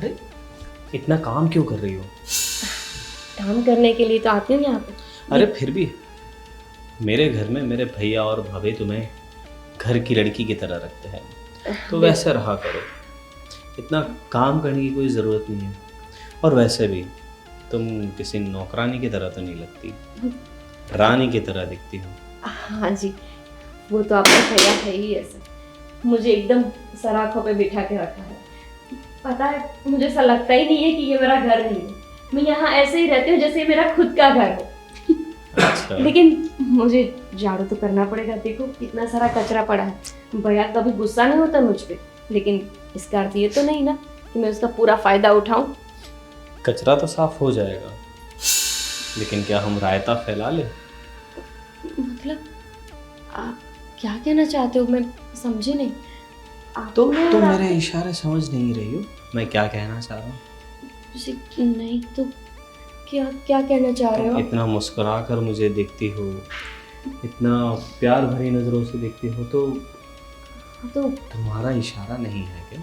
अरे इतना काम क्यों कर रही हो? काम करने के लिए तो आती हूँ यहाँ पे। अरे फिर भी मेरे घर में मेरे भैया और भाभी तुम्हें घर की लड़की की तरह रखते हैं, तो वैसे रहा करो। इतना काम करने की कोई ज़रूरत नहीं है। और वैसे भी तुम किसी नौकरानी की तरह तो नहीं लगती, रानी की तरह दिखती हो। हाँ जी, वो तो आपका भैया है ही ऐसा, मुझे एकदम सराखों पे बिठा के रखा है। पता है, मुझे ऐसा लगता ही नहीं है कि ये मेरा घर नहीं है। मैं यहाँ ऐसे ही रहती हूँ जैसे ये मेरा खुद का घर हो। अच्छा। लेकिन मुझे झाड़ू तो करना पड़ेगा। देखो कितना सारा कचरा पड़ा है। भैया कभी गुस्सा नहीं होता मुझ पे, लेकिन इसका अर्थ ये तो नहीं ना कि मैं उसका पूरा फायदा उठाऊं। कचरा तो साफ हो जाएगा, लेकिन क्या हम रायता फैला ले? मतलब आप क्या कहना चाहते हो? मैं समझी नहीं। आप तो मैं तुम और मेरे इशारे समझ नहीं रही हो मैं क्या कहना चाह रहा हूँ? नहीं तो क्या क्या कहना चाह रहे हो? इतना मुस्कुरा कर मुझे देखती हो, इतना प्यार भरी नज़रों से देखती हो, तो तुम्हारा इशारा नहीं है क्या?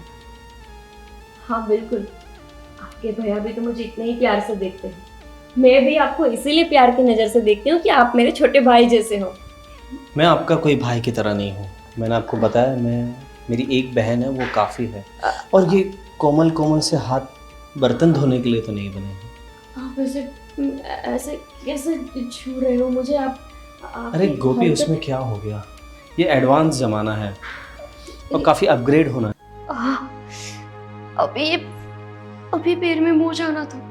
हाँ बिल्कुल, आपके भैया भी तो मुझे इतने ही प्यार से देखते हैं। मैं भी आपको इसीलिए प्यार की नज़र से देखती हूँ कि आप मेरे छोटे भाई जैसे हो। मैं आपका कोई भाई की तरह नहीं हूँ। मैंने आपको बताया, मेरी एक बहन है, वो काफ़ी है। और ये कोमल कोमल से हाथ बर्तन धोने के लिए तो नहीं बने हैं। आप ऐसे कैसे छू रहे हो मुझे? आप अरे गोपी, उसमें क्या हो गया? ये एडवांस ज़माना है और काफ़ी अपग्रेड होना है। अभी पैर में मोच आना था।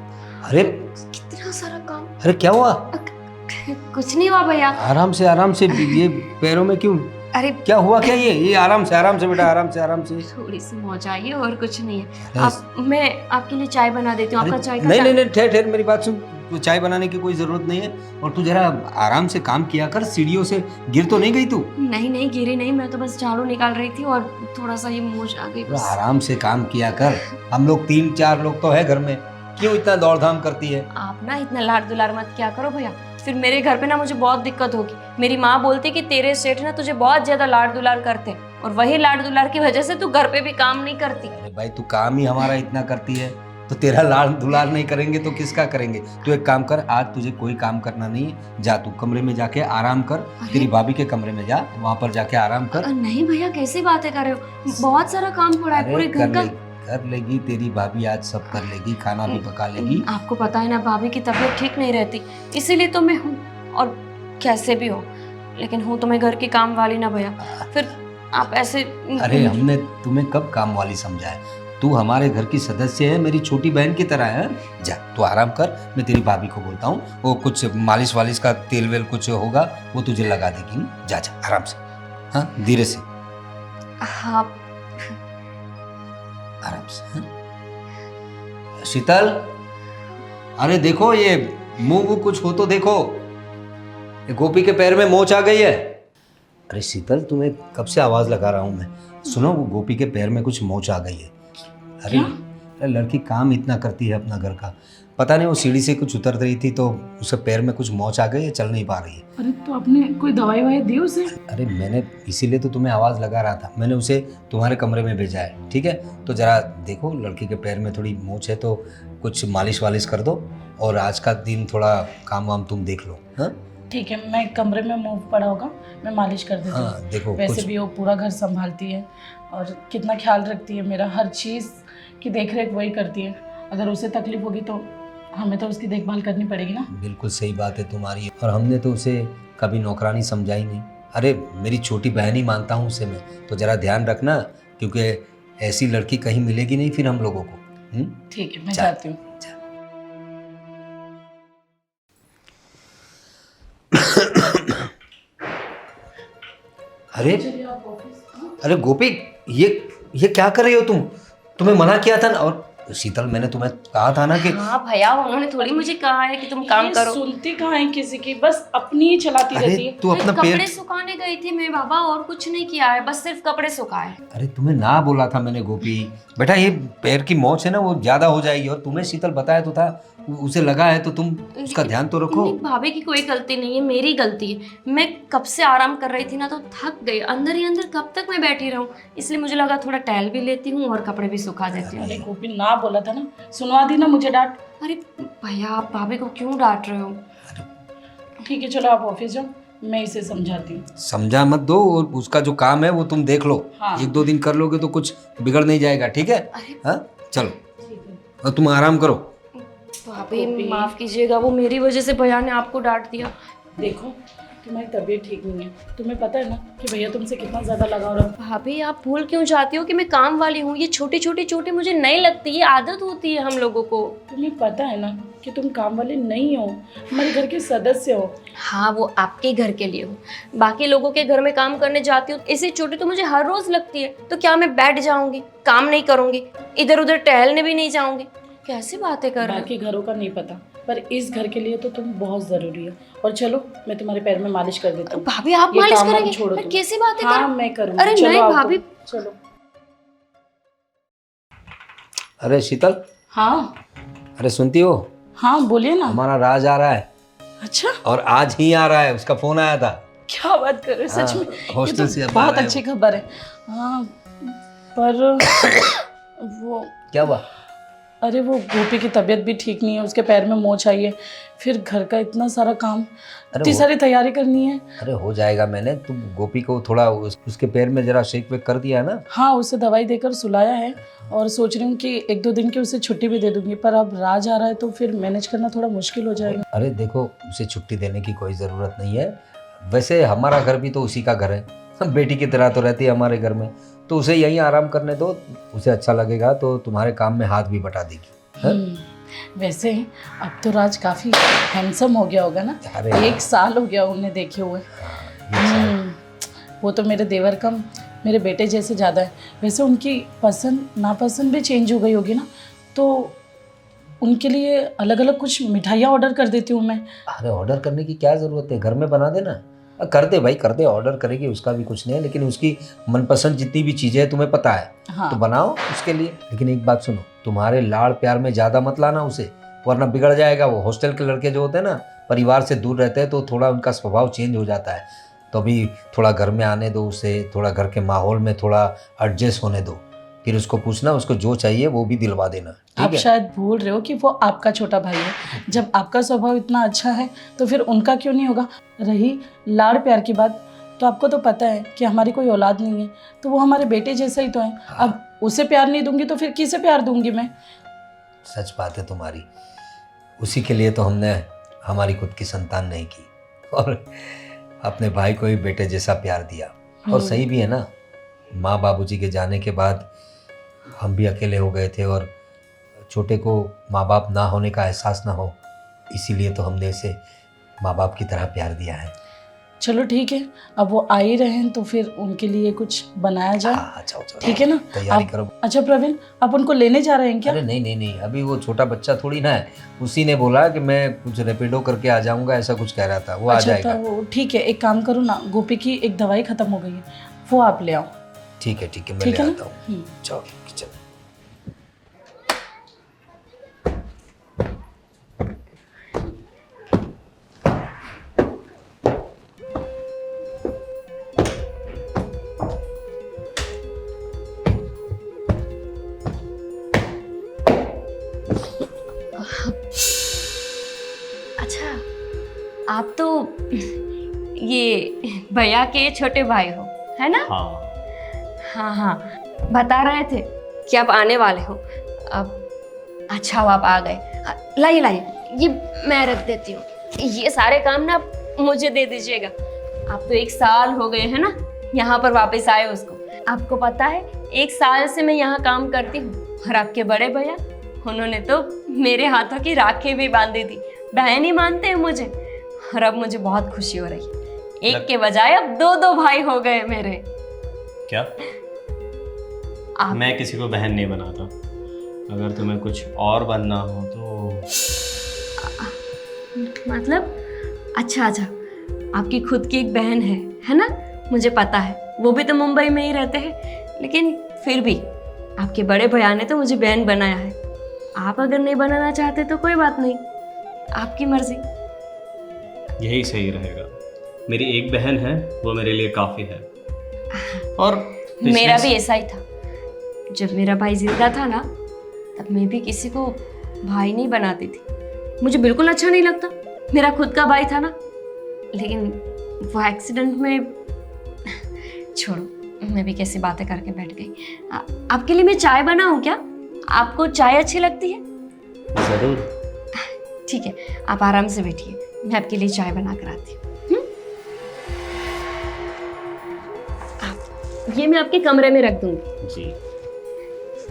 अरे कितना सारा काम। अरे क्या हुआ? कुछ नहीं हुआ भैया। आराम से ये पैरों में क्यों? अरे क्या हुआ? क्या ये आराम से बेटा, आराम से। थोड़ी सी मौज आई है और कुछ नहीं है। मैं आपके लिए चाय बना देती हूँ। आपका चाय का नहीं, ठहर, मेरी बात सुन। तो चाय बनाने की कोई जरूरत नहीं है, और तू जरा आराम से काम किया कर। सीढ़ियों से गिर तो नहीं गई तू? नहीं गिरी नहीं, मैं तो बस झाड़ू निकाल रही थी और थोड़ा सा ये मोच आ गई बस। आराम से काम किया कर। हम लोग 3-4 लोग तो है घर में, क्यों इतना दौड़ धाम करती है? आप ना इतना लाड दुलार मत क्या करो भैया, फिर मेरे घर पे ना मुझे बहुत दिक्कत होगी। मेरी माँ बोलती कि तेरे सेठ ना तुझे बहुत ज्यादा लाड दुलार करते हैं, और वही लाड दुलार की वजह से तू घर पे भी काम नहीं करती। अरे भाई, तू काम ही हमारा इतना करती है, तो तेरा लाड दुलार नहीं करेंगे तो किसका करेंगे? तू एक काम कर, आज तुझे कोई काम करना नहीं है। जा तू कमरे में जाके आराम कर। तेरी भाभी के कमरे में जा, वहाँ पर जाके आराम कर। नहीं भैया, कैसी बातें कर रहे हो? बहुत सारा काम पड़ा है पूरे घर का। कर लेगी तेरी भाभी, आज सब कर लेगी, खाना भी पका लेगी। आपको पता है ना, भाभी की तबीयत ठीक नहीं रहती, इसीलिए तो मैं हूँ। और कैसे भी हो, लेकिन हूँ तो मैं घर की काम वाली ना भैया। फिर आप ऐसे। अरे हमने तुम्हें कब काम वाली समझा है? तू हमारे घर की सदस्य है, मेरी छोटी बहन की तरह है। जा तू आराम कर, मैं तेरी भाभी को बोलता हूँ, वो कुछ मालिश वालिश का तेल वेल कुछ होगा, वो तुझे लगा देगी। जा आराम से, हाँ धीरे से। हाँ आराम से। हाँ? शीतल, अरे देखो ये मुंह कुछ हो तो देखो। ये गोपी के पैर में मोच आ गई है। अरे शीतल, तुम्हें कब से आवाज लगा रहा हूं मैं। सुनो, वो गोपी के पैर में कुछ मोच आ गई है। अरे लड़की काम इतना करती है अपना घर का, पता नहीं वो सीढ़ी से कुछ उतर रही थी तो उसके पैर में कुछ मोच आ गई है, चल नहीं पा रही है। अरे तो आपने कोई दवाई वाई दी उसे? अरे मैंने इसीलिए तो तुम्हें आवाज़ लगा रहा था, मैंने उसे तुम्हारे कमरे में भेजा है। ठीक है, तो ज़रा देखो, लड़की के पैर में थोड़ी मोच है तो कुछ मालिश वालिश कर दो, और आज का दिन थोड़ा काम वाम तुम देख लो। हाँ ठीक है, मैं कमरे में मूव पड़ा होगा, मैं मालिश कर देती हूँ। हाँ देखो, वैसे भी वो पूरा घर संभालती है और कितना ख्याल रखती है मेरा, हर चीज़ की देख रेख वही करती है। अगर उसे तकलीफ होगी तो हमें तो उसकी देखभाल करनी पड़ेगी ना। बिल्कुल सही बात है तुम्हारी, और हमने तो उसे कभी नौकरानी समझा ही नहीं। अरे मेरी छोटी बहन ही मानता हूँ उसे मैं, तो ज़रा ध्यान रखना, क्योंकि ऐसी लड़की कहीं मिलेगी नहीं फिर हम लोगों को। ठीक है, मैं जाती हूँ। अरे गोपी, ये क्या कर रही हो तुम? तुम्हें मना किया था ना। और शीतल, मैंने तुम्हें कहा था ना कि हाँ भैया, उन्होंने थोड़ी मुझे कहा है कि तुम काम करो। सुनती कहाँ है किसी की, बस अपनी ही चलाती रहती है। तू अपना कपड़े सुखाने गई थी मैं बाबा, और कुछ नहीं किया है, बस सिर्फ कपड़े सुखाए। अरे तुम्हें ना बोला था मैंने गोपी, बेटा ये पैर की मोच है ना वो ज्यादा हो जाएगी, और तुम्हें शीतल बताया तो था उसे लगा है तो तुम उसका ध्यान तो रखो। नहीं, भाभी की कोई गलती नहीं है, मेरी गलती है। मैं कब से आराम कर रही थी ना, तो थक गई। अंदर ही अंदर कब तक मैं बैठी रहूं, इसलिए मुझे लगा थोड़ा टहल भी लेती हूँ और कपड़े भी सुखा देती हूँ। अरे गोपी ना बोला था ना, सुनवा दी ना मुझे डांट। अरे भैया, आप भाभी को क्यों डांट रहे हो? ठीक है चलो आप ऑफिस जाओ, मैं इसे समझाती हूँ। समझा मत दो, और उसका जो काम है वो तुम देख लो। हाँ। 1-2 दिन कर लोगे तो कुछ बिगड़ नहीं जाएगा, ठीक है? अरे हाँ चलो, ठीक है। और तुम आराम करो। भाभी माफ कीजिएगा, वो मेरी वजह से भैया ने आपको डांट दिया। देखो तुम्हारी तबीयत ठीक नहीं है, तुम्हें पता है ना कि भैया तुमसे कितना ज़्यादा लगाव रहा। भाभी आप भूल क्यों जाती हो कि मैं काम वाली हूँ? ये छोटी छोटी चोटें मुझे नहीं लगती, ये आदत होती है हम लोगों को। तुम्हें पता है ना कि तुम काम वाले नहीं हो, हमारे घर के सदस्य हो। हाँ, वो आपके घर के लिए हो, बाकी लोगों के घर में काम करने जाती हूँ, ऐसी चोटें तो मुझे हर रोज लगती है। तो क्या मैं बैठ जाऊंगी, काम नहीं करूंगी, इधर उधर टहलने भी नहीं जाऊंगी? कैसी बातें कर रहे हो? बाकी घरों का नहीं पता, पर इस घर के लिए तो तुम बहुत ज़रूरी हो। और चलो मैं तुम्हारे पैर में मालिश कर देती हूँ। भाभी आप ये मालिश काम करेंगे? छोड़ो पर तुम। कैसी बातें कर? हाँ मैं करूँगी। अरे चलो नहीं आओ तुम। भाभी। चलो। अरे शीतल, हाँ अरे सुनती हो, हाँ बोलिए ना। हमारा राज आ रहा है, अच्छा और आज ही आ रहा है। उसका फोन आया था। क्या बात कर रहे हो, सच हाँ, में? ये हॉस्टल तो से अब आ बहुत रहा है अच्छी वो। खबर है। हाँ पर वो, क्या हुआ? अरे वो गोपी की तबीयत भी ठीक नहीं है, उसके पैर में मोच आई है, फिर घर का इतना सारा काम, इतनी सारी तैयारी करनी है। अरे हो जाएगा, मैंने तुम गोपी को थोड़ा उसके पैर में जरा शेक वेक कर दिया है ना। हाँ उसे दवाई देकर सुलाया है, और सोच रही हूँ कि 1-2 दिन की उसे छुट्टी भी दे दूंगी, पर अब राज आ रहा है तो फिर मैनेज करना थोड़ा मुश्किल हो जाएगा। अरे देखो, उसे छुट्टी देने की कोई ज़रूरत नहीं है। वैसे हमारा घर भी तो उसी का घर है, बेटी की तरह तो रहती है हमारे घर में, तो उसे यहीं आराम करने दो। उसे अच्छा लगेगा तो तुम्हारे काम में हाथ भी बटा देगी। वैसे अब तो राज काफ़ी हैंडसम हो गया होगा ना? अरे 1 साल हो गया उन्हें देखे हुए। वो तो मेरे देवर का मेरे बेटे जैसे ज़्यादा है। वैसे उनकी पसंद नापसंद भी चेंज हो गई होगी ना, तो उनके लिए अलग अलग कुछ मिठाइयाँ ऑर्डर कर देती हूँ मैं। अरे ऑर्डर करने की क्या ज़रूरत है, घर में बना देना। कर दे भाई, कर दे, ऑर्डर करेगी, उसका भी कुछ नहीं है, लेकिन उसकी मनपसंद जितनी भी चीज़ें हैं तुम्हें पता है। हाँ तो बनाओ उसके लिए। लेकिन एक बात सुनो, तुम्हारे लाड़ प्यार में ज़्यादा मत लाना उसे, वरना बिगड़ जाएगा। वो हॉस्टल के लड़के जो होते हैं ना, परिवार से दूर रहते हैं तो थोड़ा उनका स्वभाव चेंज हो जाता है। तो अभी थोड़ा घर में आने दो उसे, थोड़ा घर के माहौल में थोड़ा एडजस्ट होने दो, फिर उसको पूछना, उसको जो चाहिए वो भी दिलवा देना, आप ठीक है? शायद भूल रहे हो कि वो आपका छोटा भाई है। जब आपका स्वभाव इतना अच्छा है तो फिर उनका क्यों नहीं होगा? रही लाड़ प्यार की बात, तो आपको तो पता है कि हमारी कोई औलाद नहीं है, तो वो हमारे बेटे जैसा ही तो है। अब उसे प्यार नहीं दूंगी तो फिर किसे प्यार दूंगी मैं? सच बात है तुम्हारी। उसी के लिए तो हमने हमारी खुद की संतान नहीं की, और अपने भाई को ही बेटे जैसा प्यार दिया। और सही भी है ना, माँ बाबूजी के जाने के बाद हम भी अकेले हो गए थे, और छोटे को माँ बाप ना होने का एहसास ना हो, इसीलिए तो हमने इसे माँ बाप की तरह प्यार दिया है। चलो ठीक है, अब वो आ ही रहे हैं तो फिर उनके लिए कुछ बनाया जाए। हाँ, जाओ जाओ, ठीक है ना? तैयारी आप- करो। अच्छा प्रवीण, आप उनको लेने जा रहे हैं क्या? अरे नहीं नहीं नहीं, अभी वो छोटा बच्चा थोड़ी ना है। उसी ने बोला कि मैं कुछ रैपिडो करके आ जाऊंगा, ऐसा कुछ कह रहा था। वो आ अच्छा जाएगा। तो वो ठीक है, एक काम करो ना, गोपी की एक दवाई खत्म हो गई है, वो आप ले आओ। ठीक है मैं ठीक ले है आता ना? हूँ। जाओ किचन। अच्छा, आप तो ये भैया के छोटे भाई हो, है ना? हाँ हाँ हाँ, बता रहे थे कि आप आने वाले हो। अब अच्छा हुआ आप आ गए। लाइए लाइए, ये मैं रख देती हूँ। ये सारे काम ना आप मुझे दे दीजिएगा। आप तो 1 साल हो गए हैं ना यहाँ पर वापस आए उसको। आपको पता है 1 साल से मैं यहाँ काम करती हूँ, और आपके बड़े भैया, उन्होंने तो मेरे हाथों की राखी भी बांधी थी। बहन ही मानते हैं मुझे, और अब मुझे बहुत खुशी हो रही है। एक के बजाय अब 2 भाई हो गए मेरे। क्या? आप मैं किसी को बहन नहीं बनाता। अगर तुम्हें कुछ और बनना हो तो मतलब अच्छा, आपकी खुद की एक बहन है ना? मुझे पता है, वो भी तो मुंबई में ही रहते हैं, लेकिन फिर भी आपके बड़े भैया ने तो मुझे बहन बनाया है। आप अगर नहीं बनाना चाहते तो कोई बात नहीं, आपकी मर्जी। यही सही रहेगा। मेरी एक बहन है, वो मेरे लिए काफ़ी है। और मेरा भी ऐसा ही था। जब मेरा भाई जिंदा था ना, तब मैं भी किसी को भाई नहीं बनाती थी। मुझे बिल्कुल अच्छा नहीं लगता। मेरा खुद का भाई था ना, लेकिन वो एक्सीडेंट में छोड़ो, मैं भी कैसी बातें करके बैठ गई। आपके लिए मैं चाय बनाऊं क्या? आपको चाय अच्छी लगती है? ज़रूर। ठीक है, आप आराम से बैठिए, मैं आपके लिए चाय बना कर आती हूँ। ये मैं आपके कमरे में रख दूंगी। जी,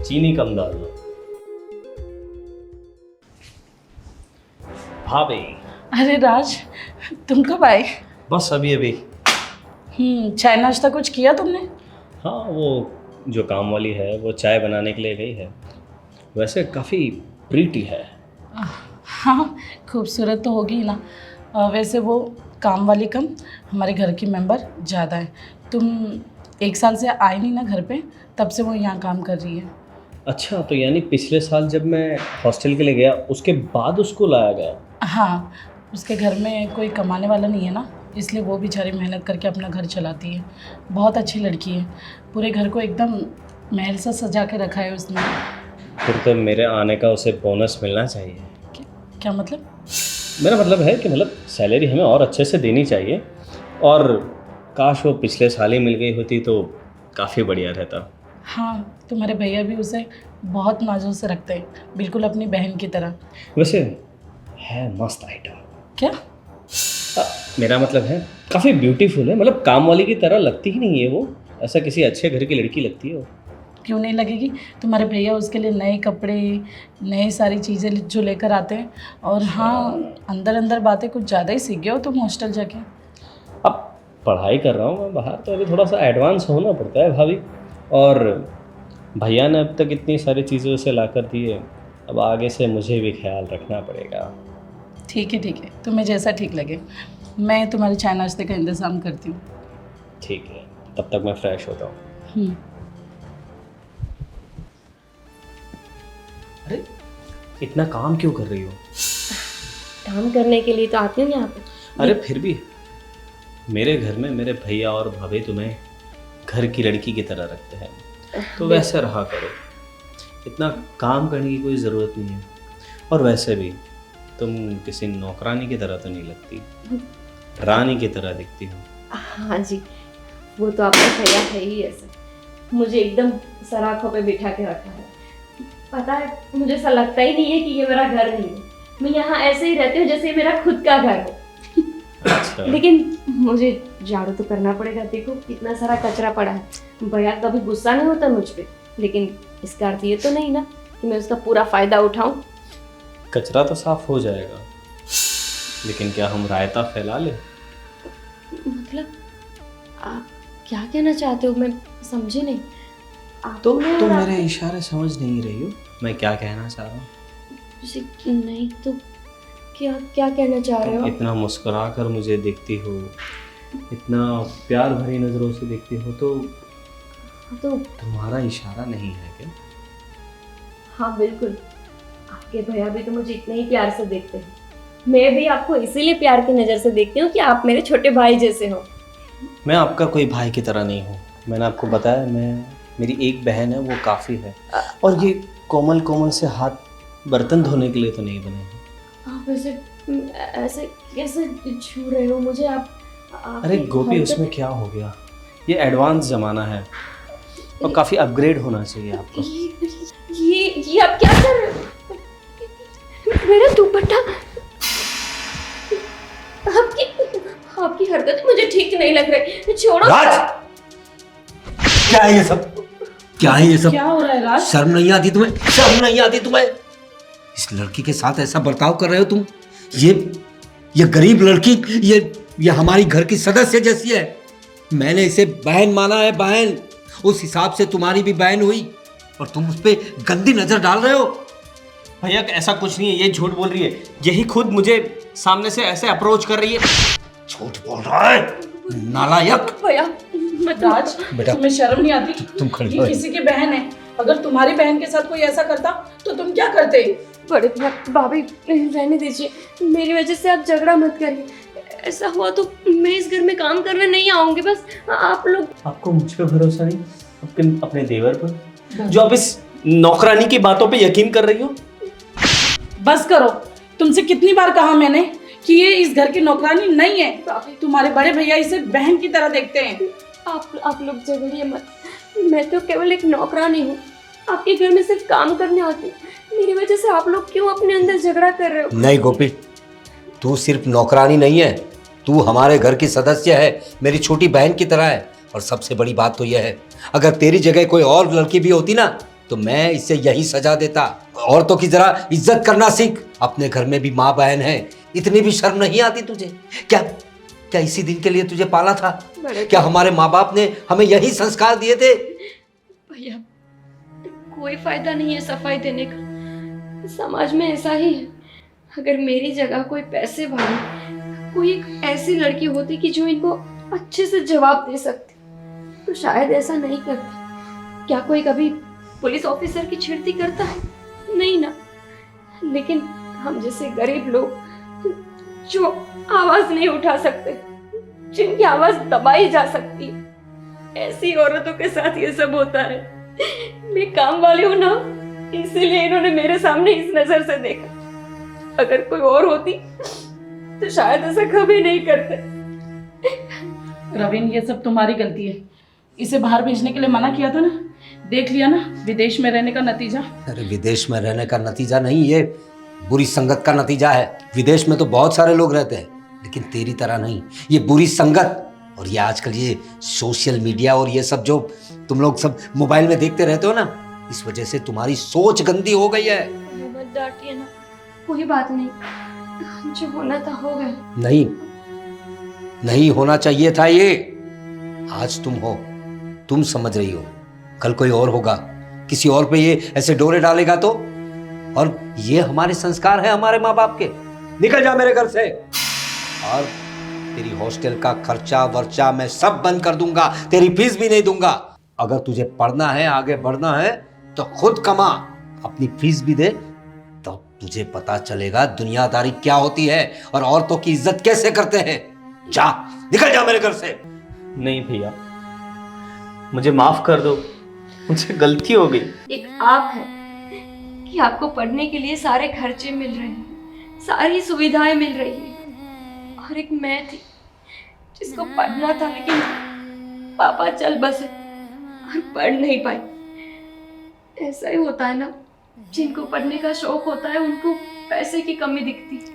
चीनी कम डालना। भाभी, अरे राज, तुम कब आए? बस अभी अभी। चाय नाश्ता कुछ किया तुमने? हाँ, वो जो काम वाली है वो चाय बनाने के लिए गई है। वैसे काफ़ी प्रीटी है। हाँ, खूबसूरत तो होगी ही ना। वैसे वो काम वाली कम, हमारे घर की मेंबर ज़्यादा है। तुम 1 साल से आए नहीं ना घर पे, तब से वो यहाँ काम कर रही है। अच्छा, तो यानी पिछले साल जब मैं हॉस्टल के लिए गया उसके बाद उसको लाया गया? हाँ, उसके घर में कोई कमाने वाला नहीं है ना, इसलिए वो बेचारी मेहनत करके अपना घर चलाती है। बहुत अच्छी लड़की है, पूरे घर को एकदम महल सा सजा के रखा है उसने। फिर तो मेरे आने का उसे बोनस मिलना चाहिए। क्या मतलब? मेरा मतलब है कि सैलरी हमें और अच्छे से देनी चाहिए, और काश वो पिछले साल ही मिल गई होती तो काफ़ी बढ़िया रहता। हाँ, तुम्हारे भैया भी उसे बहुत नाजुक से रखते हैं, बिल्कुल अपनी बहन की तरह। वैसे है मस्त आइटम। क्या? मेरा मतलब है काफ़ी ब्यूटीफुल है, काम वाली की तरह लगती ही नहीं है वो, ऐसा किसी अच्छे घर की लड़की लगती है वो। क्यों नहीं लगेगी? तुम्हारे भैया उसके लिए नए कपड़े, नई सारी चीज़ें जो लेकर आते हैं। और हाँ, अंदर अंदर बातें कुछ ज़्यादा ही सीख गए हो तुम हॉस्टल जाके। अब पढ़ाई कर रहा हूँ मैं बाहर, तो अभी थोड़ा सा एडवांस होना पड़ता है भाभी। और भैया ने अब तक इतनी सारी चीज़ें उसे ला कर दी है, अब आगे से मुझे भी ख्याल रखना पड़ेगा। ठीक है, तुम्हें जैसा ठीक लगे। मैं तुम्हारे चाय नाश्ते का इंतज़ाम करती हूँ। ठीक है, तब तक मैं फ्रेश होता हूँ। अरे, इतना काम क्यों कर रही हो? काम करने के लिए तो आती हूँ यहाँ पे। अरे फिर भी मेरे घर में मेरे भैया और भाभी तुम्हें घर की लड़की की तरह रखते हैं, तो वैसे रहा करो। इतना काम करने की कोई ज़रूरत नहीं है। और वैसे भी तुम किसी नौकरानी की तरह तो नहीं लगती, रानी की तरह दिखती हो। हाँ जी, वो तो आपका भैया है ही ऐसे, मुझे एकदम सराखों पे बिठा के रखा है। पता है, मुझे ऐसा लगता ही नहीं है कि ये मेरा घर नहीं है। मैं यहाँ ऐसे ही रहती हूँ जैसे मेरा खुद का घर हो। अच्छा। लेकिन मुझे झाड़ू तो करना पड़ेगा। देखो कितना सारा कचरा पड़ा है। भैया कभी गुस्सा नहीं होता मुझ पे, लेकिन इसका अर्थ ये तो नहीं ना कि मैं उसका पूरा फायदा उठाऊं। कचरा तो साफ हो जाएगा, लेकिन क्या हम रायता फैला लें? मतलब आप क्या कहना चाहते हो? मैं समझी नहीं। आप तो मैं तुम और मेरे इशारे समझ नहीं रही हो मैं क्या कहना चाह रहा हूँ? नहीं तो क्या क्या कहना चाह रहे हो? इतना मुस्कुरा कर मुझे देखती हो, इतना प्यार भरी नज़रों से देखती हो, तो तुम्हारा इशारा नहीं है क्या? हाँ बिल्कुल, आपके भैया भी तो मुझे इतने ही प्यार से देखते हैं। मैं भी आपको इसीलिए प्यार की नज़र से देखती हूँ कि आप मेरे छोटे भाई जैसे हो। मैं आपका कोई भाई की तरह नहीं हूँ। मैंने आपको बताया, मेरी एक बहन है, वो काफ़ी है। और ये कोमल कोमल से हाथ बर्तन धोने के लिए तो नहीं बने हैं। आप ऐसे कैसे छू रहे हो मुझे? आप अरे गोपी, उसमें क्या हो गया? ये एडवांस ज़माना है और काफ़ी अपग्रेड होना चाहिए आपको। ये आप क्या कर रहे हो? मेरा दुपट्टा, आपकी हरकत मुझे ठीक नहीं लग रही। छोड़ो। राज, क्या है ये सब? क्या है ये सब? क्या हो रहा है राज? शर्म नहीं आती तुम्हें? शर्म नहीं आती तुम्हें? इस लड़की के साथ ऐसा बर्ताव कर रहे हो तुम? ये गरीब लड़की, ये हमारी घर की सदस्य जैसी है। मैंने इसे बहन माना है, बहन। उस हिसाब से तुम्हारी भी बहन हुई, और तुम उस पर गंदी नजर डाल रहे हो। भैया ऐसा कुछ नहीं है, ये झूठ बोल रही है। यही खुद मुझे सामने से ऐसे अप्रोच कर रही है। झूठ बोल रहा है, नालायक। भैया राज, बेटा, तुम्हें शर्म नहीं आती? तुम खड़ी ये हो। किसी की बहन है, अगर तुम्हारी बहन के साथ कोई ऐसा करता तो तुम क्या करते? बड़े भाभी रहने दीजिए, मेरी वजह से आप झगड़ा मत करिए। ऐसा हुआ तो मैं इस घर में काम करने नहीं आऊंगी, बस आप लोग। आपको मुझ पे भरोसा नहीं, अपने देवर पर, जो आप इस नौकरानी की बातों पे यकीन कर रही हो? बस करो, तुमसे कितनी बार कहा मैंने कि ये इस घर की नौकरानी नहीं है। तुम्हारे बड़े भैया इसे बहन की तरह देखते हैं। आप लोग झगड़िए मत, मैं तो केवल एक नौकरानी हूँ, आपके घर में सिर्फ काम करने आती हूँ। मेरी वजह से आप लोग क्यों अपने अंदर झगड़ा कर रहे हो? नहीं गोपी, तू सिर्फ नौकरानी नहीं है, तू हमारे घर की सदस्य है, मेरी छोटी बहन की तरह है। और सबसे बड़ी बात तो यह है, अगर तेरी जगह कोई और लड़की भी होती ना तो मैं इसे यही सजा देता। औरतों की जरा इज्जत करना सीख, अपने घर में भी माँ बहन है, इतनी भी शर्म नहीं आती तुझे? क्या इसी दिन के लिए तुझे पाला था? क्या हमारे माँ बाप ने हमें यही संस्कार दिए थे? भैया, कोई फायदा नहीं है सफाई देने का, समाज में ऐसा ही है। अगर मेरी जगह कोई पैसे वाली, कोई एक ऐसी लड़की होती कि जो इनको अच्छे से जवाब दे सकती, तो शायद ऐसा नहीं करती। क्या कोई कभी पुलिस ऑफिसर की छिड़ती करता है? नहीं ना। लेकिन हम जैसे गरीब लोग जो आवाज नहीं उठा सकते, जिनकी आवाज दबाई जा सकती है, ऐसी औरतों के साथ ये सब होता है। मैं काम वाली हूं ना, इसीलिए इन्होंने मेरे सामने इस नजर से देखा। अगर कोई और होती तो शायद ऐसा कभी नहीं करते। रवीन, ये सब तुम्हारी गलती है। इसे बाहर भेजने के लिए मना किया था ना, देख लिया ना विदेश में रहने का नतीजा। अरे विदेश में रहने का नतीजा नहीं, ये बुरी संगत का नतीजा है। विदेश में तो बहुत सारे लोग रहते हैं, लेकिन तेरी तरह नहीं, ये बुरी संगत। और ये आजकल ये सोशल मीडिया और ये सब जो तुम लोग सब मोबाइल में देखते रहते हो ना, इस वजह से तुम्हारी सोच गंदी हो गई है। मत डांटिए ना, कोई बात नहीं, जो होना था हो गया। नहीं होना चाहिए था ये। आज तुम हो, तुम समझ रही हो, कल कोई और होगा, किसी और पे ये ऐसे डोरे डालेगा तो। और ये हमारे संस्कार है हमारे माँ बाप के। निकल जा मेरे घर से। और तेरी हॉस्टल का खर्चा वर्चा मैं सब बंद कर दूंगा, तेरी फीस भी नहीं दूंगा। अगर तुझे पढ़ना है, आगे बढ़ना है तो खुद कमा, अपनी फीस भी दे, तो तुझे पता चलेगा दुनियादारी क्या होती है और औरतों की इज्जत कैसे करते हैं। जा, निकल जा मेरे घर से। नहीं भैया, मुझे माफ कर दो, मुझसे गलती हो गई। एक आप है कि आपको पढ़ने के लिए सारे खर्चे मिल रहे हैं, सारी सुविधाएं मिल रही है, और एक मैं थी जिसको पढ़ना था लेकिन पापा चल बसे और पढ़ नहीं पाई। ऐसा ही होता है ना, जिनको पढ़ने का शौक होता है उनको पैसे की कमी दिखती है,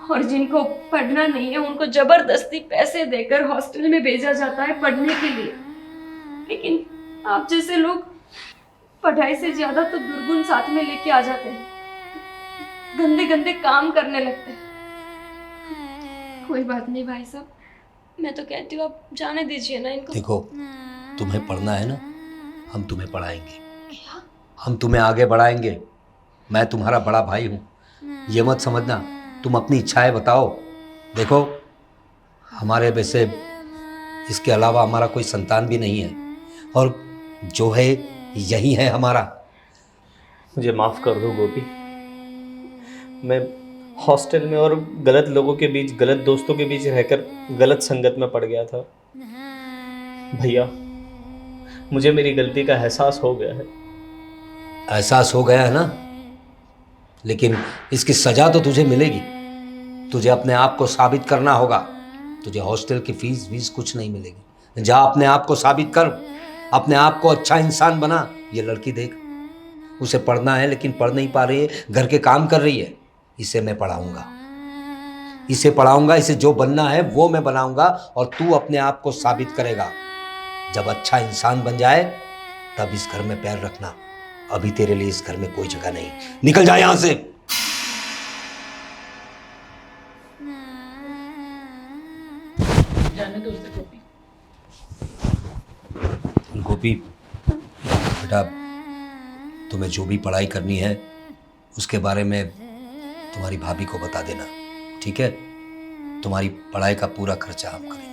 और जिनको पढ़ना नहीं है उनको जबरदस्ती पैसे देकर हॉस्टल में भेजा जाता है पढ़ने के लिए। लेकिन आप जैसे लोग पढ़ाई से ज्यादा तो दुर्गुण साथ में लेके आ जाते हैं, गंदे गंदे काम करने लगते हैं। कोई बात नहीं भाई साहब, मैं तो कहती हूँ आप जाने दीजिए ना इनको। देखो, तुम्हें पढ़ना है ना, हम तुम्हें पढ़ाएंगे, हम तुम्हें आगे बढ़ाएंगे। मैं तुम्हारा बड़ा भाई हूँ, ये मत समझना। तुम अपनी इच्छाएं बताओ। देखो, हमारे वैसे इसके अलावा हमारा कोई संतान भी नहीं है, और जो है यही है हमारा। मुझे माफ़ कर दो गोपी, मैं हॉस्टल में और गलत लोगों के बीच, गलत दोस्तों के बीच रहकर गलत संगत में पड़ गया था। भैया, मुझे मेरी गलती का एहसास हो गया है। एहसास हो गया है ना, लेकिन इसकी सज़ा तो तुझे मिलेगी। तुझे अपने आप को साबित करना होगा। तुझे हॉस्टल की फीस वीस कुछ नहीं मिलेगी। जा, अपने आप को साबित कर, अपने आप को अच्छा इंसान बना। ये लड़की देख, उसे पढ़ना है लेकिन पढ़ नहीं पा रही है, घर के काम कर रही है। इसे मैं पढ़ाऊंगा, इसे पढ़ाऊंगा, इसे जो बनना है वो मैं बनाऊंगा, और तू अपने आप को साबित करेगा। जब अच्छा इंसान बन जाए तब इस घर में पैर रखना। अभी तेरे लिए इस घर में कोई जगह नहीं। निकल जा यहां से। जाने दो उसे गोपी। गोपी बेटा, तुम्हें जो भी पढ़ाई करनी है उसके बारे में तुम्हारी भाभी को बता देना, ठीक है? तुम्हारी पढ़ाई का पूरा खर्चा हम करेंगे।